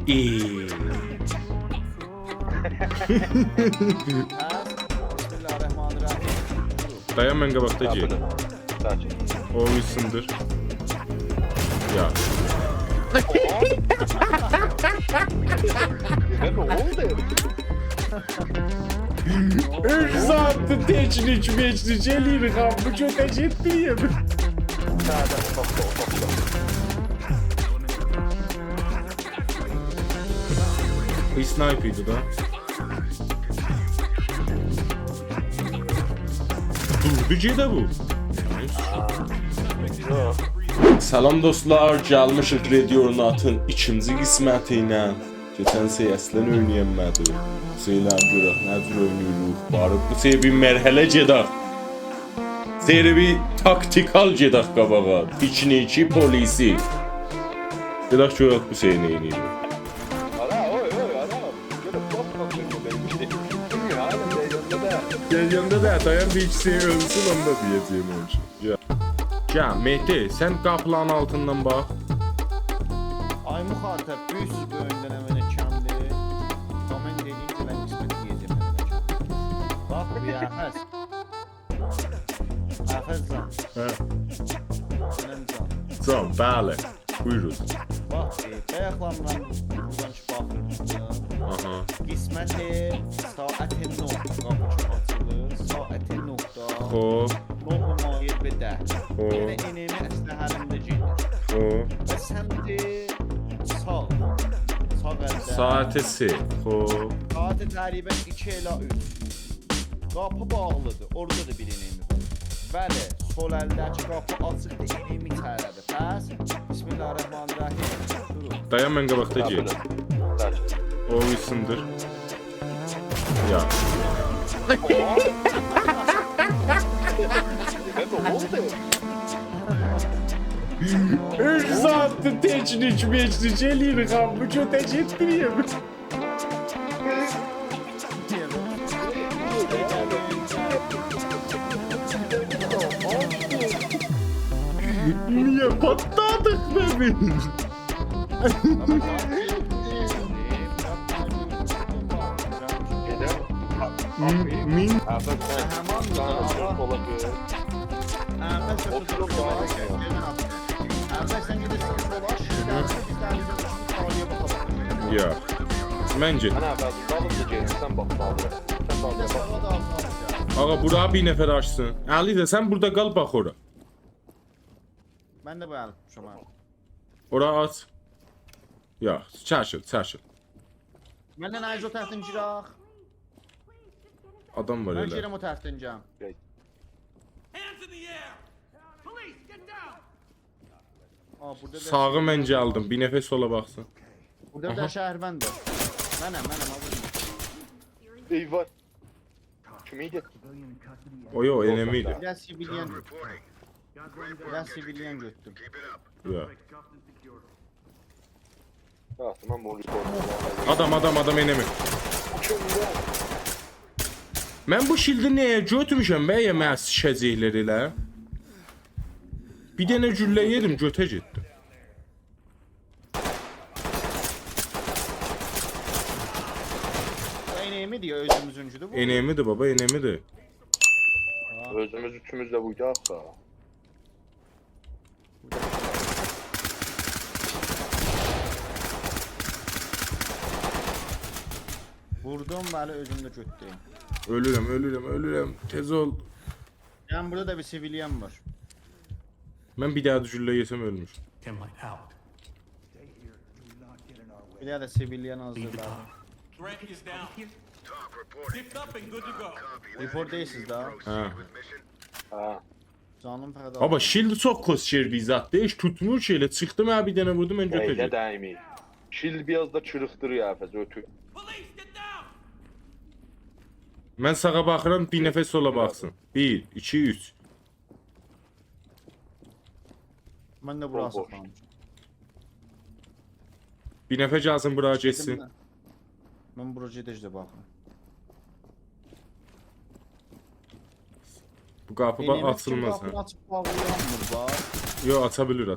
Bismillahirrahmanirrahim. Dayan ben qabaqdacı. O ısındır. Ya. Ne oldu? Üç saattir teçnik eliyik abi. Bu çok acayip değil mi? Bu sniper'ydı da. Durducu da bu. Salam dostlar, gəlmişik Redionatın ikinci qisməti ilə. Keçən sey əslən oynayamadı. Seylər görək, nəzir oynayırıq. Barıb bu sey bir mərhələ gedək. Seyri bir taktikal gedək qabağa. 2-2 polisi. Gedək görək bu sey nə oynayırıq. Geliyorunda da dayan bir iki şey ölsün onda diyeceğim onun için. Ya Mehdi sen kaplanın altından bak. Ay muhatap büyüsüz bir önden hemen çamlı. Kamen deyince ben kısmet diyeceğim. Bak bu ya Ahaz. Ahaz lan. He. Senin can. Tamam bəli. Buyurun. Bak ayaklarımdan buradan çıkıp Aha. kısmeti saatin nokta kapı açılır. Saatin nokta. Hop. Normal bir de. Hop. Yine enemi esne halimde gelir. Hop. Ve semti sağ. Sağ elde. Saatesi. Hop. Saati təqribən 2 ilə 3. Qapı bağlıdır. Orada da bir enemi var. Bəli, sol əldəki qapı açıqdır, enemi içəridir. Pəs. Bismillahirrahmanirrahim. Durun. Dayan ben qabaqdacı. O ısındır. Ya. Ne oldu? 3 saattir teçnik eliyik abi. Bu çok acayip değil mi? Niye patladık be biz? Min. Ya. Bence. Ağa bura bir nefer açsın. Ali de sen burada kal bak ora. Ben de bayanım şu an. Ora aç. Ya çarşıl. Məndən ayız o tərəfdən girək. Adam var Mən elə. girəm o tərəfdən girəm. Aa, burada da Sağı mən gəldim. Bir nəfər sola baxsın. Burada da şəhərbənd var. Mənəm abim. Eyvah. Kimiydi? O yo enemiydi. Biraz sivilyen götürdüm. Ya. Tamam bu Adam enemi. Mən bu şildi nəyə götürmüşəm bə ya mənə şişəcəklər elə. Bir dənə güllə yedim götə getdim. Enemi diyor özümüzüncüdür bu. Enemidir baba enemidir. Özümüz üçümüz de buydu hatta. Vurdum böyle özümde götüreyim. Ölürüm. Tez ol. Yani burada da bir sivilyen var. Mən bir daha güllə yesəm ölmüş. Bir daha da sivilyen hazırladım. Threat is down. Zipped up and good to go. Report değilsiz daha. Ha. Ha. Canım fəqət Baba şildi çox kosçer bir zat deyil. Tutmuş elə çıxdım ha bir dənə vurdum mən götə Öyle getdim. daimi. Şil biraz da çırıktır ya Fez ötü. Police, get down! Mən sağa baxıram bir nəfər sola baxsın. 1 2 3. Mən də burası Boş. qalmış. Bir nəfər gəlsin bura getsin. Mən projede də baxıram. Bu qapı bax açılmaz Qapını ha. açıb bağlayanmır bax. Yo açabilir.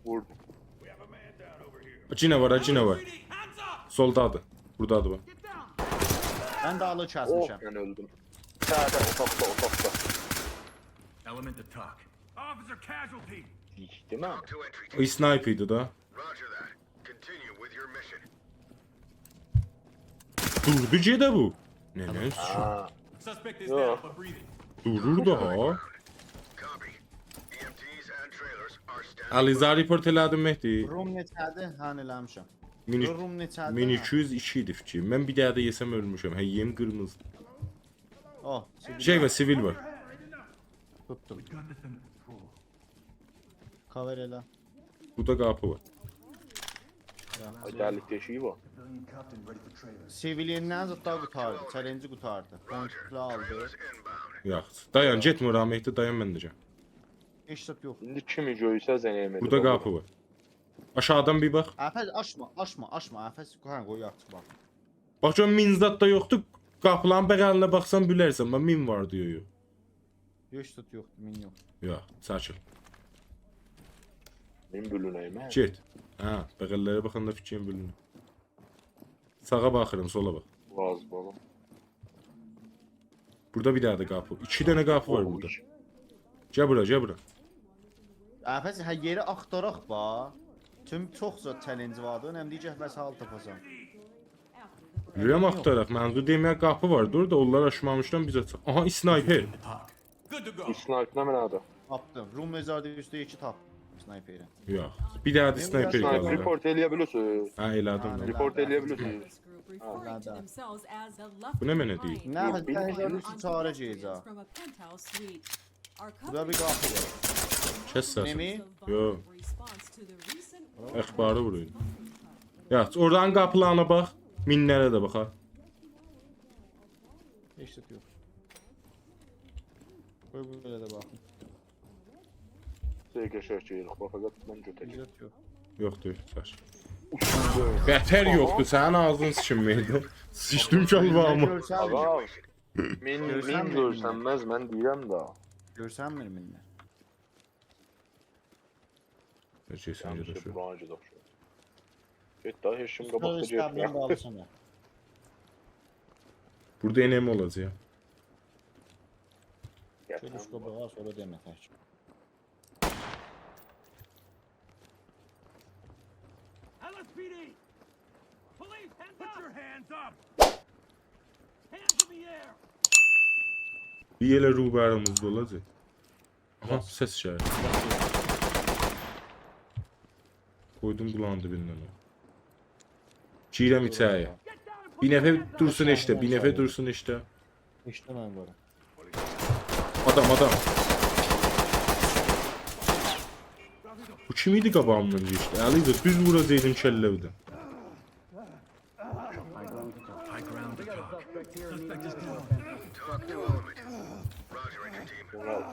Vurdum. Cine var. Greedy, hands Soldadır. Buradadır bak. Mən dalı Oh kəsmişəm. ben öldüm. Sağda otaqda. Element to talk. Officer casualty. Değil mi? O sniper idi da. Roger that. Continue with your mission. Durdu gedə bu. Nə? Ha. Suspect is Yo. down but breathing. Durur da ha. Copy. EMTs and trailers are standing. Alizar report elədim Mehdi. Rum neçədir? Hən eləmişəm. Mini Rum neçədir? 1202 idi fikrim. Mən bir daha da yesəm ölmüşəm. Həyyəm qırmızı. Oh, sivil Şey var, sivil var. tuttum. Cover elə. Burada qapı var. Acayip deşiği var. Sivilindən zıtda qutardı. Challenge qutardı. Kontrol aldı. Yaxşı. Dayan, getmə Mehdi, dayan məndəcəm. Heç zıt yox. Şimdi kimi görsə zənəyəmədi. Burada qapı var. Aşağıdan bir bax. Əfəz açma. Əfəz qoyan qoy açıq bax. Bax gör min zat da yoxdur. Qapıların bəğəlinə baxsan bilərsən. Mən min var diyor. Heç zıt yoxdur, min yox. Yox, saçıl. Benim bölünəyim. Get. Hə, bəğəllərə baxanda fikrim bölünür. Sağa baxıram, sola bax. Vaz balım. Burada bir daha da qapı. 2 dənə qapı var burada. Gəl bura. Əfəz yeri axtaraq bax. Tüm çox zat challenge vardı. Həm deyəcək vəsal tapasan. Yürüyəm axtaraq. Mənzur deməyə qapı var. Dur da onlar aşmamışdan bizə çıx. Aha, sniper. Good to go. İsnaik nə mənada? Tapdım. Rum mezarda üstə 2 tap. Sniperi. Yox. Bir daha da sniper Sniper qaldı. report eləyə Hə, elədim. Report eləyə Bu nə mənə deyil? Nə əfəz təhcə üstü çağıracağız. Burada bir qapı var. Kəs səsi. Nemi? Yox. Əxbarı vuruyun. Yaxşı, oradan qapılarına bax. Minlərə də bax ha. Heç zıt yox. Qoy belə də baxın. Şey geçərçiyirik. Bax, fəqət mən götəcəyim. Zıt yox. Yoxdur, saç. Bətər yoxdur, sənin ağzın sıçınmaydı. Sıçdım çalvamı. Ağa, min görsənməz mən deyirəm da. Görsənmir minlə. Keçsən Yanlış gedəşə. Burhancı da oxşur. Get daha heç kim Qabaqda qabaqda cəbdən getmir. bağlasana. Burada enemi olacaq. Şöyle şu qabağa sonra demə tək. LSPD. Police, hands up. Put your hands up. Hands in the air. Bir yerlə rubərimizdə olacaq. Aha, səs gəlir. Koydum qulağın dibindən o. Girəm içəriyə. Bir nəfər dursun işte, bir nəfər dursun işte. İşte mən varım. Adam. Bu kim idi qabağımdan işte? Əliydi, düz vuracaqdım kəlləvdən.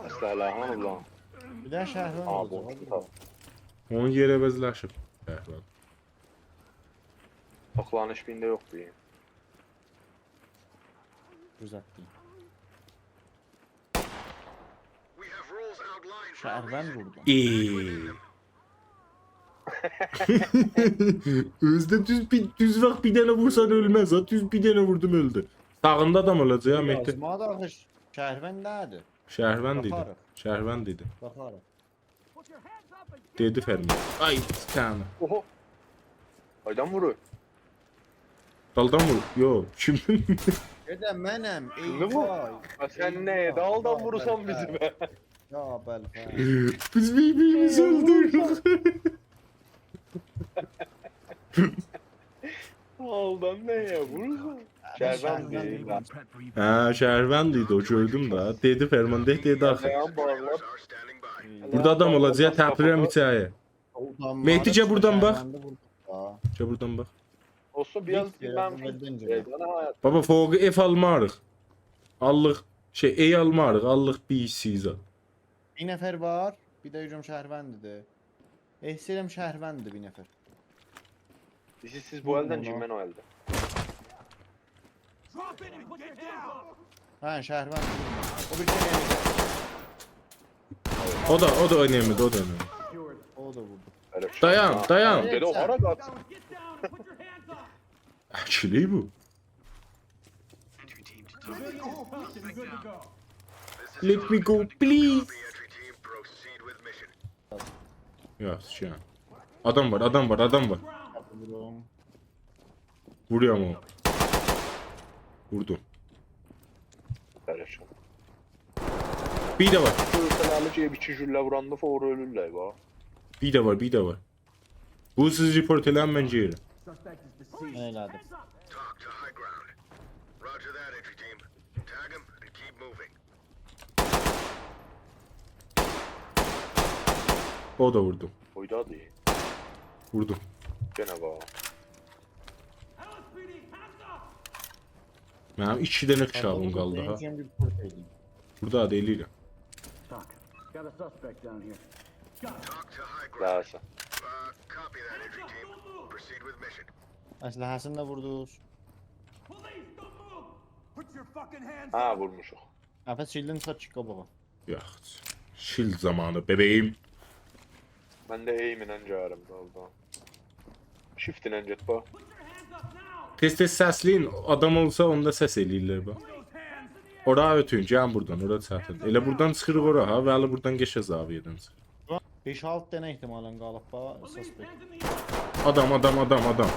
Əsləhləhan ulan. Bir də şəhrin Aa, olacaq. boşlu hadi tap. Onun yerə əvəzləşib. Əhval. Saxlanış bində yoxdur. Düzəltdim. We have rules outlined for Şəhərdən vurdum. Özdə düz vaxt bir dənə vursan ölməz ha. Düz bir dənə vurdum öldü. Sağında adam olacaq ya Mehdi. Yazma da axı şəhərvən nədir? Şəhərvənd idi. Baxarıq. Şəhərvənd idi. Baxarıq. Dedi Fərman. Ay, tane. Oho. Aydan vurur. Daldan vur. Yo, kimden? Gedə mənəm. Ne bu? Sen ne? Daldan vurursan bizi be. Ya bəli. Biz birbirimizi öldürdük. Daldan neye vurursan? Şerben değil. Ha, şəhərvənd idi o gördüm da. Dedi Fərman, dedi axı. Ayağım bağlar. are standing by. Burada adam olacaq, təpirəm içəyə. Mehdi, gəl buradan bax. Gəl buradan bax. Olsun biraz Dik bilmem. yere, bunları Şeyden hayat. Baba, foğu F almarıq. Allıq, E almarıq, allıq B, C-za. Bir nəfər var. Bir də hücum şəhərvəndidir. Ehsirəm şəhərvəndir bir nəfər. Siz bu elden cimmen o elde. Drop in and put your hands up. Hə, şəhərvəndir. O bir kere O da önemlidir, o da önemli. o da vurdu. Öyle bir şey. Dayan. Dedi o hara kaç. Get down and put your hands up. Çəkili bu. Let me go please. The entry team proceed with mission. Yaxşı. Adam var, adam var, adam var. Vururum. Vuruyorum o. Vurdum. Pərəşan. Bir de var. Ölsələrli ceyb 2 güllə vuranda fora ölürlər va. Bir de var, bir de var. Bu siz report elen bence yeri. Suspect is deceased. Ben elədim. Talk to high ground. Roger that, entry team. Tag him and keep moving. O da vurdum. Oydadı. Vurdum. Gene va. LSPD, hands up! Benim 2 dənə bıçağım qaldı ha. Ben bir report edeyim. Burada da eliyle. Talk. Got a suspect down here. Got it. Talk to high ground. Ləsə. Copy that, entry team. Proceed with mission. Əsləhəsini də vurduz. Police, don't move! Put your fucking hands Ha up! vurmuşuq. Əfət şildin çıxa çıqa baxa. Yaxşı. Şil zamanı bebeğim. Mən də aim-ilə gərim qalda. Shift-ilə get bax. Put your hands up now! Tez səsləyin. Adam olsa onda səs eləyirlər bax. Those hands in the air! Ora ötün, gəlin buradan, ora çatın. Elə buradan çıxırıq ora ha, və elə buradan geçə zaviyədən çıxır. 5-6 dənə ehtimalən qalıb bax, suspect. Hands in the air! Adam.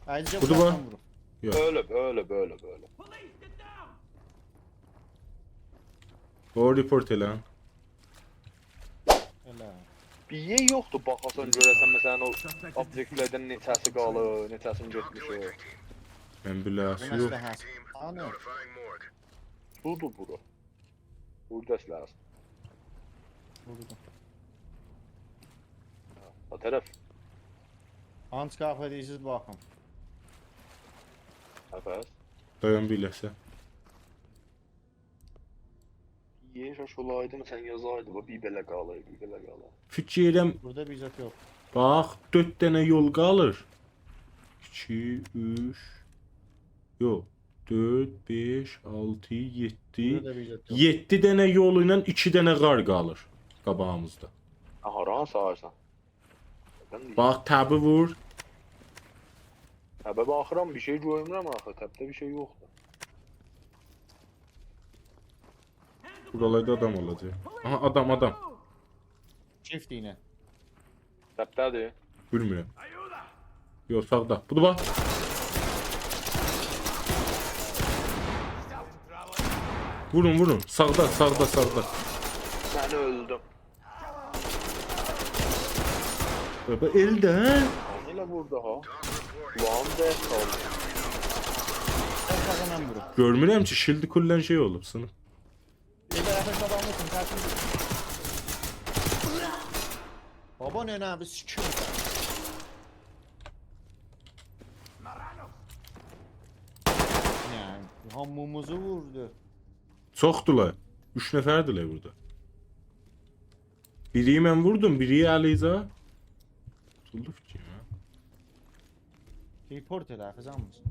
Ayrıca Budur buradan bu. vurub. Ölüb. Police, get down! O report elən. Elə. Bir yer yoxdur baxasan görəsən məsələn o obyektlərdən neçəsi qalır, neçəsini getmişik. Mən Bu biləsi yox. məsləhət. Anı. Notifying morgue. Budur bura. Burada lazım. Vurdum. O tərəf. Hansı qapı deyirsiz baxın. Əfəs. Dayan biləsə. Yer şaş olaydı mı sən yazaydı bu bir belə qalır, bir belə qalır. Fikir edirəm, Burada bir zət yox. bax 4 dənə yol qalır. 2, 3. Yox. 4, 5, 6, 7. Burada bir zət yox. 7 dənə yol ilə 2 dənə qar qalır qabağımızda. Aha, ran sağırsan. Bax təbi vur. Hə, bə baxıram bir şey görmürəm axı, təbdə bir şey yoxdur. Buralarda adam olacaq. Aha adam. Çift iğne. Təbdədir. Bilmirəm. Yox sağda. Budur bax. Vurun. Sağda. Mən öldüm. Baba elde ha. Elə burada ha. Lan da qaldı. Sen sağdan vurub. Görmürəm ki, şildi kullan şey olub sınıf. Burada Əfət adamlısın, tərsin. Baba ne abi sikim. Yani hamımızı vurdu. Çoxdular. 3 nəfərdirlər burada. Biri mən vurdum, biri Əliza. Tutuldu fikrim ha. Report elə Əfəzan mısın?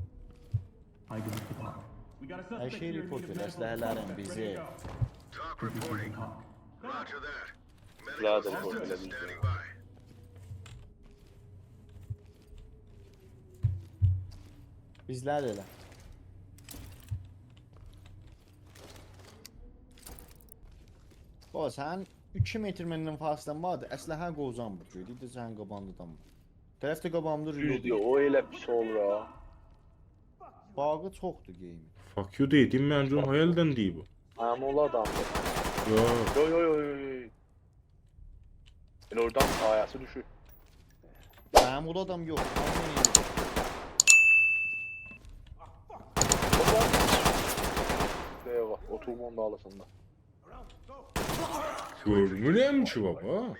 We got a Her suspect şeyi here. report Need a elə, medical əsləhələrin attention. bizi. Ready to go. Talk reporting. Roger that. Lazım Medical bu, assistance elə standing by. Bizlər də elə. Baba sən 2 metr məndən fasilədən vardı, əsləhə qozan bu gördü, də sən qabandıdan. Tərəfdə qabamda Düzdür, reload. o elə pis olur ha. Bağı çoxdur geyimi. Fuck you dedim mən con hayaldən deyib bu. Məmul adamdır. Yox. Yo. Elə oradan sayəsi düşür. Mənim o adam yox. Eyvah, oturmanın da alasında. Görmürəm ki baba.